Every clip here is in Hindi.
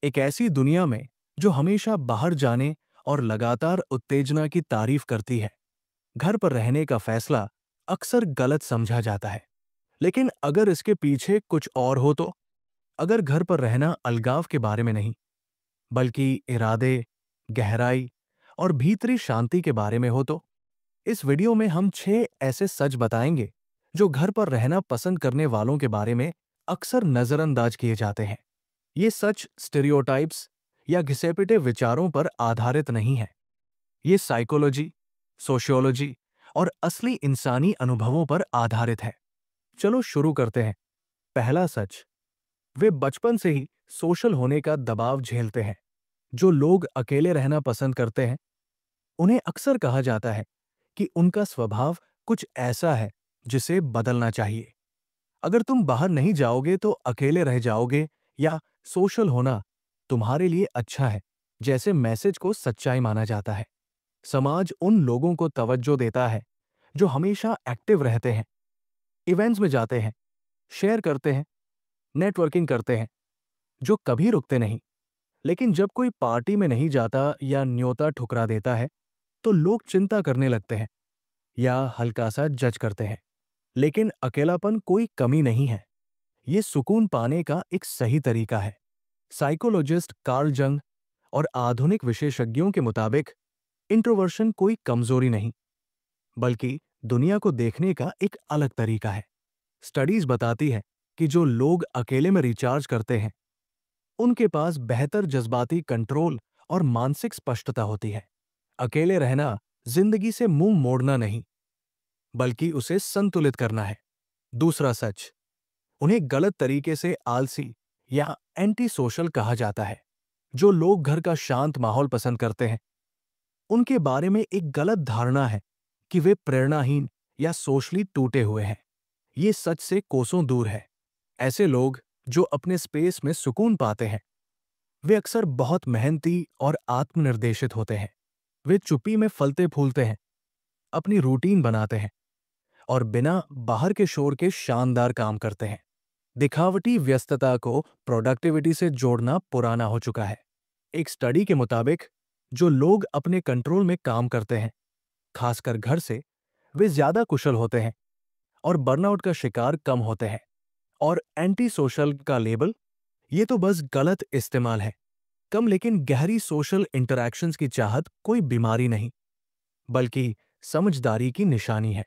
एक ऐसी दुनिया में जो हमेशा बाहर जाने और लगातार उत्तेजना की तारीफ करती है, घर पर रहने का फैसला अक्सर गलत समझा जाता है। लेकिन अगर इसके पीछे कुछ और हो तो, अगर घर पर रहना अलगाव के बारे में नहीं, बल्कि इरादे, गहराई और भीतरी शांति के बारे में हो तो, इस वीडियो में हम 6 ऐसे सच बताएंगे जो घर पर रहना पसंद करने वालों के बारे में अक्सर नजरअंदाज किए जाते हैं। ये सच स्टेरियोटाइप्स या घिसेपिटे विचारों पर आधारित नहीं है। ये साइकोलॉजी, सोशियोलॉजी और असली इंसानी अनुभवों पर आधारित है। चलो शुरू करते हैं। पहला सच, वे बचपन से ही सोशल होने का दबाव झेलते हैं। जो लोग अकेले रहना पसंद करते हैं, उन्हें अक्सर कहा जाता है कि उनका स्वभाव कुछ ऐसा है जिसे बदलना चाहिए। अगर तुम बाहर नहीं जाओगे तो अकेले रह जाओगे, या सोशल होना तुम्हारे लिए अच्छा है जैसे मैसेज को सच्चाई माना जाता है। समाज उन लोगों को तवज्जो देता है जो हमेशा एक्टिव रहते हैं, इवेंट्स में जाते हैं, शेयर करते हैं, नेटवर्किंग करते हैं, जो कभी रुकते नहीं। लेकिन जब कोई पार्टी में नहीं जाता या न्योता ठुकरा देता है, तो लोग चिंता करने लगते हैं या हल्का सा जज करते हैं। लेकिन अकेलापन कोई कमी नहीं है, ये सुकून पाने का एक सही तरीका है। साइकोलॉजिस्ट कार्ल जंग और आधुनिक विशेषज्ञों के मुताबिक इंट्रोवर्शन कोई कमजोरी नहीं, बल्कि दुनिया को देखने का एक अलग तरीका है। स्टडीज बताती है कि जो लोग अकेले में रिचार्ज करते हैं, उनके पास बेहतर जज्बाती कंट्रोल और मानसिक स्पष्टता होती है। अकेले रहना जिंदगी से मुंह मोड़ना नहीं, बल्कि उसे संतुलित करना है। दूसरा सच, उन्हें गलत तरीके से आलसी या एंटी सोशल कहा जाता है। जो लोग घर का शांत माहौल पसंद करते हैं, उनके बारे में एक गलत धारणा है कि वे प्रेरणाहीन या सोशली टूटे हुए हैं। ये सच से कोसों दूर है। ऐसे लोग जो अपने स्पेस में सुकून पाते हैं, वे अक्सर बहुत मेहनती और आत्मनिर्देशित होते हैं। वे चुप्पी में फलते फूलते हैं, अपनी रूटीन बनाते हैं और बिना बाहर के शोर के शानदार काम करते हैं। दिखावटी व्यस्तता को प्रोडक्टिविटी से जोड़ना पुराना हो चुका है। एक स्टडी के मुताबिक जो लोग अपने कंट्रोल में काम करते हैं, खासकर घर से, वे ज्यादा कुशल होते हैं और बर्नआउट का शिकार कम होते हैं। और एंटी सोशल का लेबल, ये तो बस गलत इस्तेमाल है। कम लेकिन गहरी सोशल इंटरैक्शंस की चाहत कोई बीमारी नहीं, बल्कि समझदारी की निशानी है।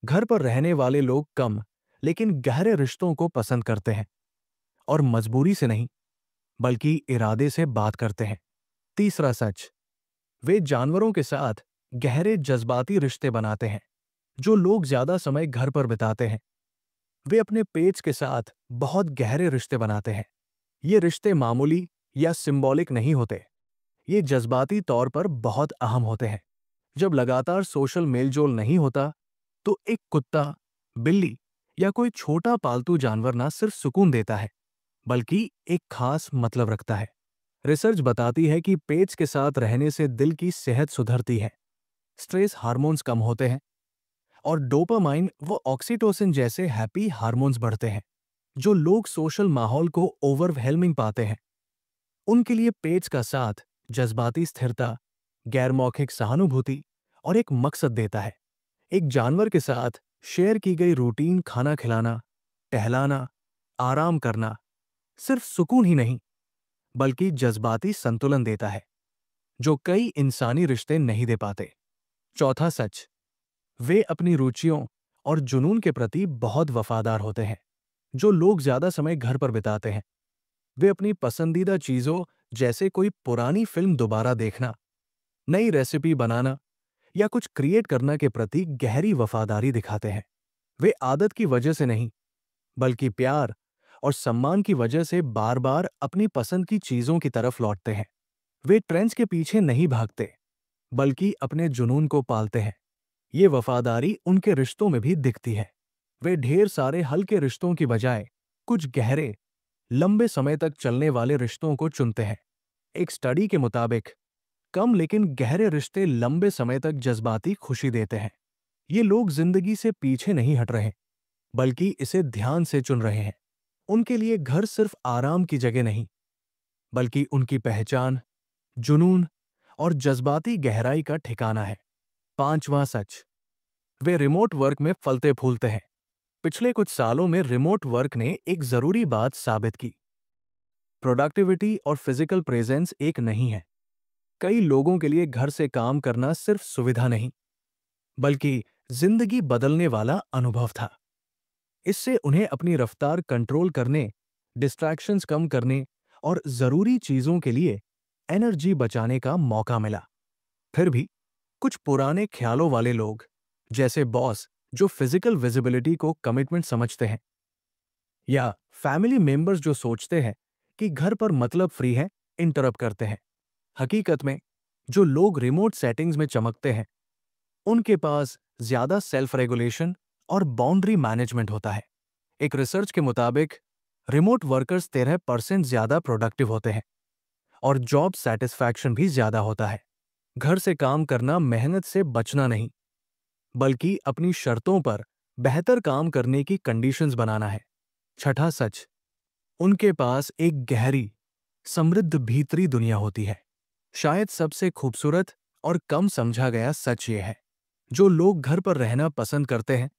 घर पर रहने वाले लोग कम लेकिन गहरे रिश्तों को पसंद करते हैं, और मजबूरी से नहीं, बल्कि इरादे से बात करते हैं। तीसरा सच, वे जानवरों के साथ गहरे जज्बाती रिश्ते बनाते हैं। जो लोग ज्यादा समय घर पर बिताते हैं, वे अपने पेट्स के साथ बहुत गहरे रिश्ते बनाते हैं। ये रिश्ते मामूली या सिंबॉलिक नहीं होते, ये जज्बाती तौर पर बहुत अहम होते हैं। जब लगातार सोशल मेलजोल नहीं होता, तो एक कुत्ता, बिल्ली या कोई छोटा पालतू जानवर ना सिर्फ सुकून देता है, बल्कि एक खास मतलब रखता है। रिसर्च बताती है कि पेट्स के साथ रहने से दिल की सेहत सुधरती है, स्ट्रेस हार्मोन्स कम होते हैं और डोपामाइन व ऑक्सीटोसिन जैसे हैप्पी हार्मोन्स बढ़ते हैं। जो लोग सोशल माहौल को ओवरवेलमिंग पाते हैं, उनके लिए पेट्स का साथ जज्बाती स्थिरता, गैर-मौखिक सहानुभूति और एक मकसद देता है। एक जानवर के साथ शेयर की गई रूटीन, खाना खिलाना, टहलाना, आराम करना, सिर्फ सुकून ही नहीं, बल्कि जज्बाती संतुलन देता है, जो कई इंसानी रिश्ते नहीं दे पाते। चौथा सच, वे अपनी रुचियों और जुनून के प्रति बहुत वफादार होते हैं। जो लोग ज्यादा समय घर पर बिताते हैं, वे अपनी पसंदीदा चीजों, जैसे कोई पुरानी फिल्म दोबारा देखना, नई रेसिपी बनाना या कुछ क्रिएट करना के प्रति गहरी वफादारी दिखाते हैं। वे आदत की वजह से नहीं, बल्कि प्यार और सम्मान की वजह से बार बार अपनी पसंद की चीजों की तरफ लौटते हैं। वे ट्रेंड्स के पीछे नहीं भागते, बल्कि अपने जुनून को पालते हैं। ये वफादारी उनके रिश्तों में भी दिखती है। वे ढेर सारे हल्के रिश्तों की बजाय कुछ गहरे, लंबे समय तक चलने वाले रिश्तों को चुनते हैं। एक स्टडी के मुताबिक कम लेकिन गहरे रिश्ते लंबे समय तक जज्बाती खुशी देते हैं। ये लोग जिंदगी से पीछे नहीं हट रहे, बल्कि इसे ध्यान से चुन रहे हैं। उनके लिए घर सिर्फ आराम की जगह नहीं, बल्कि उनकी पहचान, जुनून और जज्बाती गहराई का ठिकाना है। पांचवां सच, वे रिमोट वर्क में फलते फूलते हैं। पिछले कुछ सालों में रिमोट वर्क ने एक जरूरी बात साबित की। प्रोडक्टिविटी और फिजिकल प्रेजेंस एक नहीं है। कई लोगों के लिए घर से काम करना सिर्फ सुविधा नहीं, बल्कि जिंदगी बदलने वाला अनुभव था। इससे उन्हें अपनी रफ्तार कंट्रोल करने, डिस्ट्रैक्शंस कम करने और जरूरी चीजों के लिए एनर्जी बचाने का मौका मिला। फिर भी कुछ पुराने ख्यालों वाले लोग, जैसे बॉस जो फिजिकल विजिबिलिटी को कमिटमेंट समझते हैं, या फैमिली मेंबर्स जो सोचते हैं कि घर पर मतलब फ्री है, इंटरप्ट करते हैं। हकीकत में जो लोग रिमोट सेटिंग्स में चमकते हैं, उनके पास ज्यादा सेल्फ रेगुलेशन और बाउंड्री मैनेजमेंट होता है। एक रिसर्च के मुताबिक रिमोट वर्कर्स 13% ज्यादा प्रोडक्टिव होते हैं और जॉब सेटिस्फैक्शन भी ज्यादा होता है। घर से काम करना मेहनत से बचना नहीं, बल्कि अपनी शर्तों पर बेहतर काम करने की कंडीशंस बनाना है। छठा सच, उनके पास एक गहरी, समृद्ध भीतरी दुनिया होती है। शायद सबसे खूबसूरत और कम समझा गया सच ये है, जो लोग घर पर रहना पसंद करते हैं,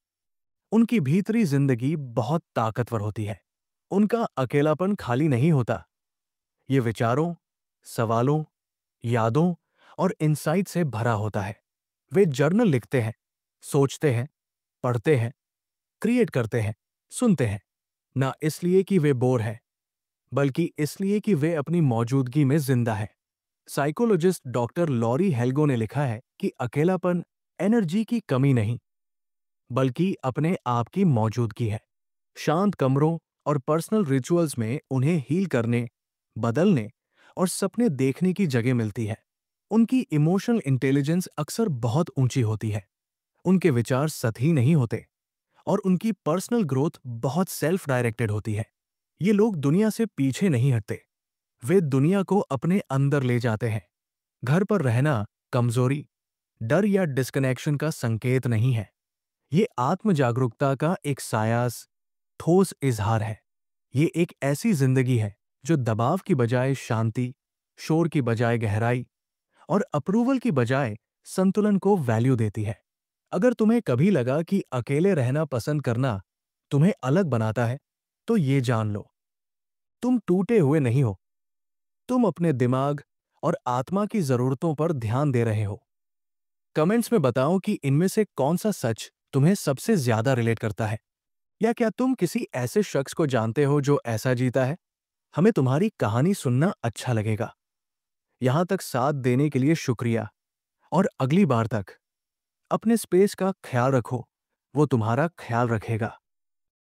उनकी भीतरी जिंदगी बहुत ताकतवर होती है। उनका अकेलापन खाली नहीं होता, ये विचारों, सवालों, यादों और इंसाइट से भरा होता है। वे जर्नल लिखते हैं, सोचते हैं, पढ़ते हैं, क्रिएट करते हैं, सुनते हैं, ना इसलिए कि वे बोर हैं, बल्कि इसलिए कि वे अपनी मौजूदगी में जिंदा हैं। साइकोलॉजिस्ट डॉक्टर लॉरी हेल्गो ने लिखा है कि अकेलापन एनर्जी की कमी नहीं, बल्कि अपने आप की मौजूदगी है। शांत कमरों और पर्सनल रिचुअल्स में उन्हें हील करने, बदलने और सपने देखने की जगह मिलती है। उनकी इमोशनल इंटेलिजेंस अक्सर बहुत ऊंची होती है। उनके विचार सतही नहीं होते और उनकी पर्सनल ग्रोथ बहुत सेल्फ डायरेक्टेड होती है। ये लोग दुनिया से पीछे नहीं हटते, वे दुनिया को अपने अंदर ले जाते हैं। घर पर रहना कमजोरी, डर या डिस्कनेक्शन का संकेत नहीं है। ये आत्म जागरूकता का एक सायास, ठोस इजहार है। ये एक ऐसी जिंदगी है जो दबाव की बजाय शांति, शोर की बजाय गहराई और अप्रूवल की बजाय संतुलन को वैल्यू देती है। अगर तुम्हें कभी लगा कि अकेले रहना पसंद करना तुम्हें अलग बनाता है, तो ये जान लो, तुम टूटे हुए नहीं हो। तुम अपने दिमाग और आत्मा की जरूरतों पर ध्यान दे रहे हो। कमेंट्स में बताओ कि इनमें से कौन सा सच तुम्हें सबसे ज्यादा रिलेट करता है, या क्या तुम किसी ऐसे शख्स को जानते हो जो ऐसा जीता है। हमें तुम्हारी कहानी सुनना अच्छा लगेगा। यहां तक साथ देने के लिए शुक्रिया, और अगली बार तक अपने स्पेस का ख्याल रखो, वो तुम्हारा ख्याल रखेगा।